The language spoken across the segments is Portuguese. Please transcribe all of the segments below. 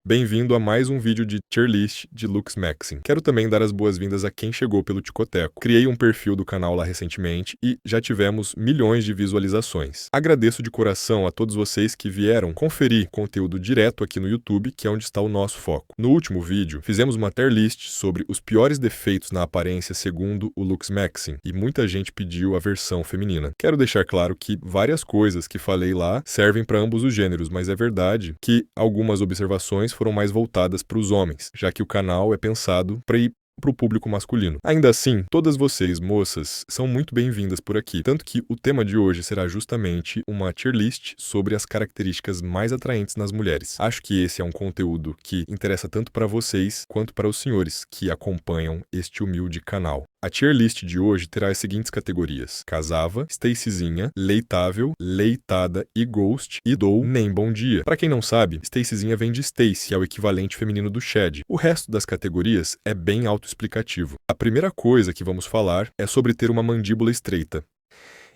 Bem-vindo a mais um vídeo de tier list de looks maxing. Quero também dar as boas-vindas a quem chegou pelo Ticoteco. Criei um perfil do canal lá recentemente e já tivemos milhões de visualizações. Agradeço de coração a todos vocês que vieram conferir conteúdo direto aqui no YouTube, que é onde está o nosso foco. No último vídeo, fizemos uma tier list sobre os piores defeitos na aparência segundo o looks maxing e muita gente pediu a versão feminina. Quero deixar claro que várias coisas que falei lá servem para ambos os gêneros, mas é verdade que algumas observações foram mais voltadas para os homens, já que o canal é pensado para ir para o público masculino. Ainda assim, todas vocês, moças, são muito bem-vindas por aqui, tanto que o tema de hoje será justamente uma tier list sobre as características mais atraentes nas mulheres. Acho que esse é um conteúdo que interessa tanto para vocês quanto para os senhores que acompanham este humilde canal. A tier list de hoje terá as seguintes categorias: casava, Stacyzinha, leitável, leitada e ghost e dou nem bom dia. Para quem não sabe, Stacyzinha vem de Stacy, é o equivalente feminino do Chad. O resto das categorias é bem autoexplicativo. A primeira coisa que vamos falar é sobre ter uma mandíbula estreita.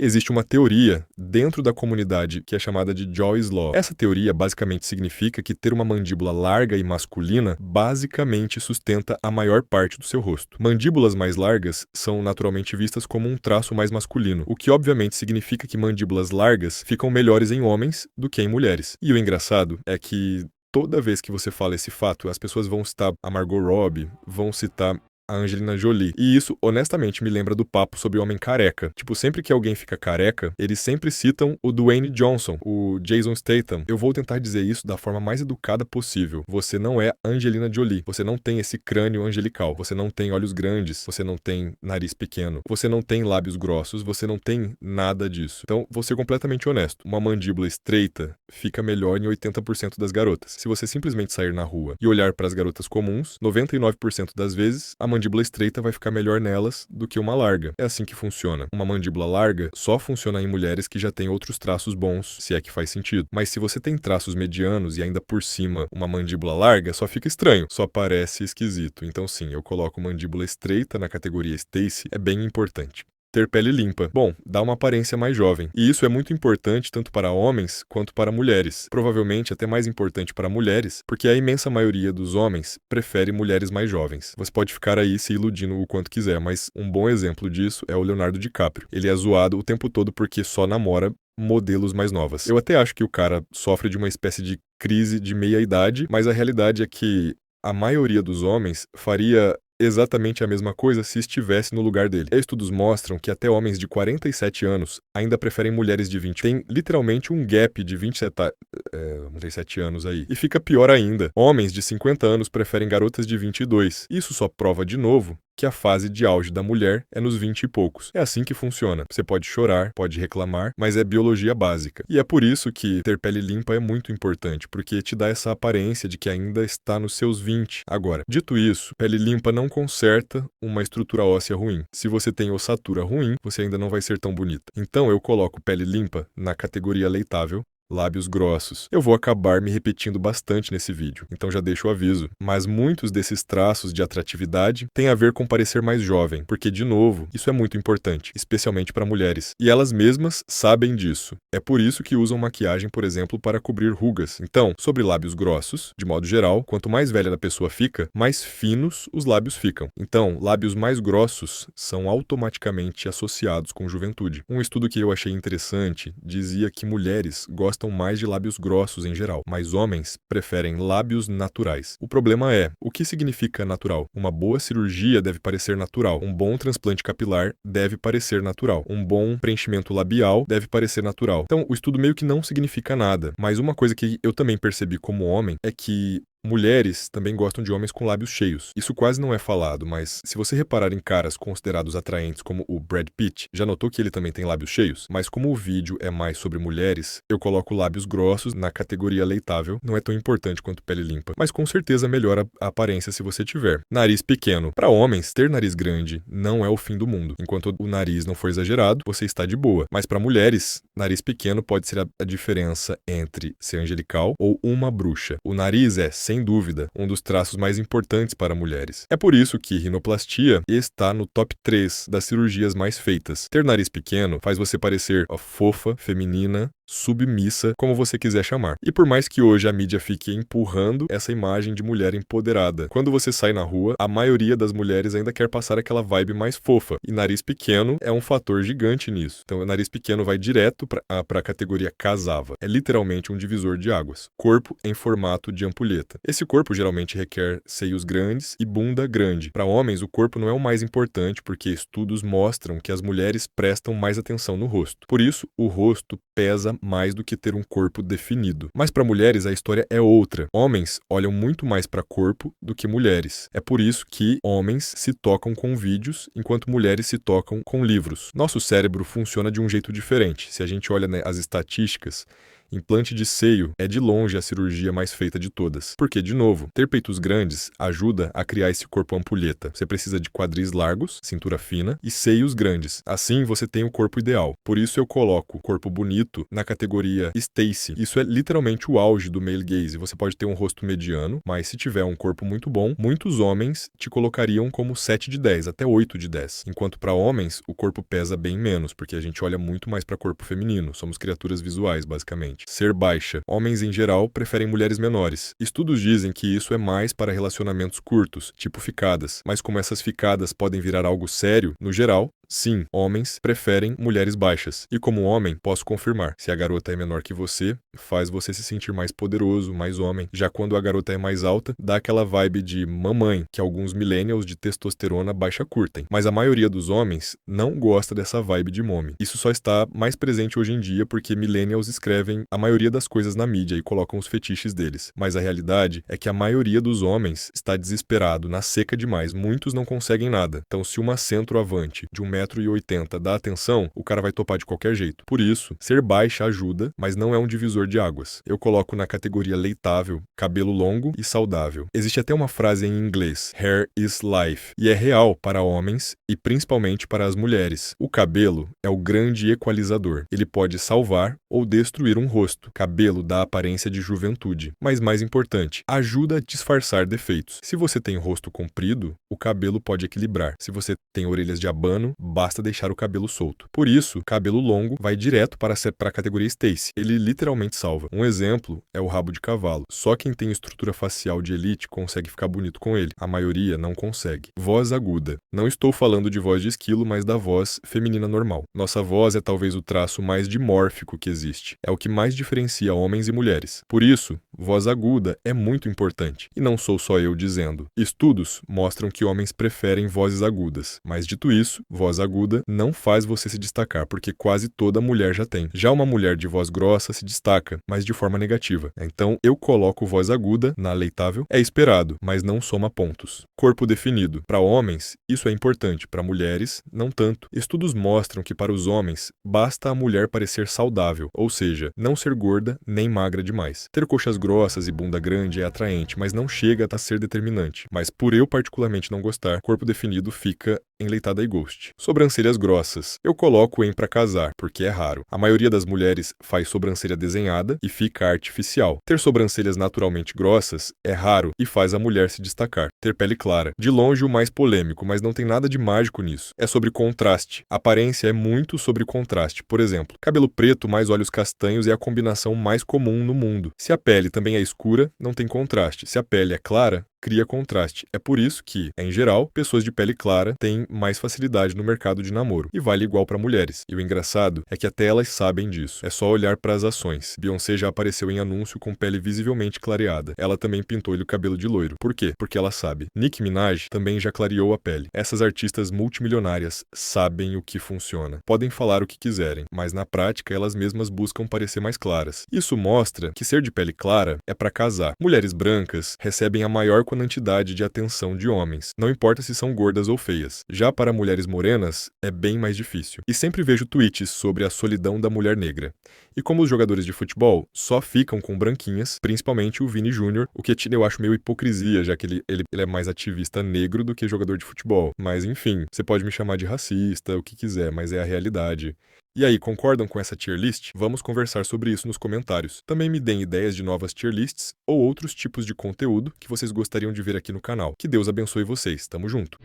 Existe uma teoria dentro da comunidade que é chamada de Joy's Law. Essa teoria basicamente significa que ter uma mandíbula larga e masculina basicamente sustenta a maior parte do seu rosto. Mandíbulas mais largas são naturalmente vistas como um traço mais masculino, o que obviamente significa que mandíbulas largas ficam melhores em homens do que em mulheres. E o engraçado é que toda vez que você fala esse fato, as pessoas vão citar a Margot Robbie, vão citar a Angelina Jolie. E isso, honestamente, me lembra do papo sobre homem careca. Tipo, sempre que alguém fica careca, eles sempre citam o Dwayne Johnson, o Jason Statham. Eu vou tentar dizer isso da forma mais educada possível. Você não é Angelina Jolie. Você não tem esse crânio angelical. Você não tem olhos grandes. Você não tem nariz pequeno. Você não tem lábios grossos. Você não tem nada disso. Então, vou ser completamente honesto. Uma mandíbula estreita fica melhor em 80% das garotas. Se você simplesmente sair na rua e olhar para as garotas comuns, 99% das vezes, a mandíbula estreita vai ficar melhor nelas do que uma larga. É assim que funciona. Uma mandíbula larga só funciona em mulheres que já têm outros traços bons, se é que faz sentido. Mas se você tem traços medianos e ainda por cima uma mandíbula larga, só fica estranho, só parece esquisito. Então sim, eu coloco mandíbula estreita na categoria Stacy, é bem importante. Ter pele limpa. Bom, dá uma aparência mais jovem. E isso é muito importante tanto para homens quanto para mulheres. Provavelmente até mais importante para mulheres, porque a imensa maioria dos homens prefere mulheres mais jovens. Você pode ficar aí se iludindo o quanto quiser, mas um bom exemplo disso é o Leonardo DiCaprio. Ele é zoado o tempo todo porque só namora modelos mais novas. Eu até acho que o cara sofre de uma espécie de crise de meia-idade, mas a realidade é que a maioria dos homens faria exatamente a mesma coisa se estivesse no lugar dele. Estudos mostram que até homens de 47 anos ainda preferem mulheres de 20. Tem literalmente um gap de 27 anos aí. E fica pior ainda. Homens de 50 anos preferem garotas de 22. Isso só prova de novo que a fase de auge da mulher é nos 20 e poucos. É assim que funciona. Você pode chorar, pode reclamar, mas é biologia básica. E é por isso que ter pele limpa é muito importante, porque te dá essa aparência de que ainda está nos seus 20. Agora, dito isso, pele limpa não conserta uma estrutura óssea ruim. Se você tem ossatura ruim, você ainda não vai ser tão bonita. Então eu coloco pele limpa na categoria leitável, lábios grossos. Eu vou acabar me repetindo bastante nesse vídeo, então já deixo o aviso. Mas muitos desses traços de atratividade têm a ver com parecer mais jovem, porque, de novo, isso é muito importante, especialmente para mulheres. E elas mesmas sabem disso. É por isso que usam maquiagem, por exemplo, para cobrir rugas. Então, sobre lábios grossos, de modo geral, quanto mais velha a pessoa fica, mais finos os lábios ficam. Então, lábios mais grossos são automaticamente associados com juventude. Um estudo que eu achei interessante dizia que mulheres gostam mais de lábios grossos em geral, mas homens preferem lábios naturais. O problema é, o que significa natural? Uma boa cirurgia deve parecer natural, um bom transplante capilar deve parecer natural, um bom preenchimento labial deve parecer natural. Então, o estudo meio que não significa nada, mas uma coisa que eu também percebi como homem é que mulheres também gostam de homens com lábios cheios. Isso quase não é falado, mas se você reparar em caras considerados atraentes como o Brad Pitt, já notou que ele também tem lábios cheios? Mas como o vídeo é mais sobre mulheres, eu coloco lábios grossos na categoria leitável. Não é tão importante quanto pele limpa, mas com certeza melhora a aparência se você tiver. Nariz pequeno. Para homens, ter nariz grande não é o fim do mundo. Enquanto o nariz não for exagerado, você está de boa. Mas para mulheres, nariz pequeno pode ser a diferença entre ser angelical ou uma bruxa. O nariz é, sem dúvida, um dos traços mais importantes para mulheres. É por isso que rinoplastia está no top 3 das cirurgias mais feitas. Ter nariz pequeno faz você parecer fofa, feminina submissa, como você quiser chamar. E por mais que hoje a mídia fique empurrando essa imagem de mulher empoderada, quando você sai na rua, a maioria das mulheres ainda quer passar aquela vibe mais fofa. E nariz pequeno é um fator gigante nisso. Então, o nariz pequeno vai direto para a categoria casava. É literalmente um divisor de águas. Corpo em formato de ampulheta. Esse corpo geralmente requer seios grandes e bunda grande. Para homens, o corpo não é o mais importante porque estudos mostram que as mulheres prestam mais atenção no rosto. Por isso, o rosto pesa mais do que ter um corpo definido. Mas para mulheres a história é outra. Homens olham muito mais para corpo do que mulheres. É por isso que homens se tocam com vídeos, enquanto mulheres se tocam com livros. Nosso cérebro funciona de um jeito diferente. Se a gente olha, né, as estatísticas, implante de seio é de longe a cirurgia mais feita de todas. Porque, de novo, ter peitos grandes ajuda a criar esse corpo ampulheta. Você precisa de quadris largos, cintura fina e seios grandes. Assim, você tem o corpo ideal. Por isso eu coloco corpo bonito na categoria Stacy. Isso é literalmente o auge do male gaze. Você pode ter um rosto mediano, mas se tiver um corpo muito bom, muitos homens te colocariam como 7 de 10, até 8 de 10. Enquanto para homens, o corpo pesa bem menos, porque a gente olha muito mais para corpo feminino. Somos criaturas visuais, basicamente. Ser baixa. Homens, em geral, preferem mulheres menores. Estudos dizem que isso é mais para relacionamentos curtos, tipo ficadas. Mas como essas ficadas podem virar algo sério, no geral, sim, homens preferem mulheres baixas. E como homem, posso confirmar, se a garota é menor que você, faz você se sentir mais poderoso, mais homem. Já quando a garota é mais alta, dá aquela vibe de mamãe, que alguns millennials de testosterona baixa curtem. Mas a maioria dos homens não gosta dessa vibe de mommy. Isso só está mais presente hoje em dia porque millennials escrevem a maioria das coisas na mídia e colocam os fetiches deles. Mas a realidade é que a maioria dos homens está desesperado, na seca demais. Muitos não conseguem nada. Então, se uma centroavante de 1,80 m dá atenção, o cara vai topar de qualquer jeito. Por isso, ser baixa ajuda, mas não é um divisor de águas. Eu coloco na categoria leitável, cabelo longo e saudável. Existe até uma frase em inglês, hair is life, e é real para homens e principalmente para as mulheres. O cabelo é o grande equalizador. Ele pode salvar ou destruir um rosto. Cabelo dá aparência de juventude. Mas mais importante, ajuda a disfarçar defeitos. Se você tem rosto comprido, o cabelo pode equilibrar. Se você tem orelhas de abano, basta deixar o cabelo solto. Por isso, cabelo longo vai direto para a categoria Stacy. Ele literalmente salva. Um exemplo é o rabo de cavalo. Só quem tem estrutura facial de elite consegue ficar bonito com ele. A maioria não consegue. Voz aguda. Não estou falando de voz de esquilo, mas da voz feminina normal. Nossa voz é talvez o traço mais dimórfico que existe. É o que mais diferencia homens e mulheres. Por isso, voz aguda é muito importante. E não sou só eu dizendo. Estudos mostram que homens preferem vozes agudas. Mas dito isso, voz aguda não faz você se destacar, porque quase toda mulher já tem. Já uma mulher de voz grossa se destaca, mas de forma negativa. Então, eu coloco voz aguda na leitável. É esperado, mas não soma pontos. Corpo definido. Para homens, isso é importante. Para mulheres, não tanto. Estudos mostram que para os homens, basta a mulher parecer saudável, ou seja, não ser gorda nem magra demais. Ter coxas grossas e bunda grande é atraente, mas não chega a ser determinante. Mas por eu particularmente não gostar, corpo definido fica enleitada e ghost. Sobrancelhas grossas. Eu coloco em pra casar, porque é raro. A maioria das mulheres faz sobrancelha desenhada e fica artificial. Ter sobrancelhas naturalmente grossas é raro e faz a mulher se destacar. Ter pele clara. De longe o mais polêmico, mas não tem nada de mágico nisso. É sobre contraste. A aparência é muito sobre contraste. Por exemplo, cabelo preto mais olhos castanhos é a combinação mais comum no mundo. Se a pele também é escura, não tem contraste. Se a pele é clara, cria contraste. É por isso que, em geral, pessoas de pele clara têm mais facilidade no mercado de namoro. E vale igual para mulheres. E o engraçado é que até elas sabem disso. É só olhar para as ações. Beyoncé já apareceu em anúncio com pele visivelmente clareada. Ela também pintou-lhe o cabelo de loiro. Por quê? Porque ela sabe. Nicki Minaj também já clareou a pele. Essas artistas multimilionárias sabem o que funciona. Podem falar o que quiserem, mas na prática elas mesmas buscam parecer mais claras. Isso mostra que ser de pele clara é para casar. Mulheres brancas recebem a maior quantidade de atenção de homens, não importa se são gordas ou feias. Já para mulheres morenas, é bem mais difícil. E sempre vejo tweets sobre a solidão da mulher negra. E como os jogadores de futebol só ficam com branquinhas, principalmente o Vini Júnior, o que eu acho meio hipocrisia, já que ele é mais ativista negro do que jogador de futebol. Mas enfim, você pode me chamar de racista, o que quiser, mas é a realidade. E aí, concordam com essa tier list? Vamos conversar sobre isso nos comentários. Também me deem ideias de novas tier lists ou outros tipos de conteúdo que vocês gostariam de ver aqui no canal. Que Deus abençoe vocês. Tamo junto!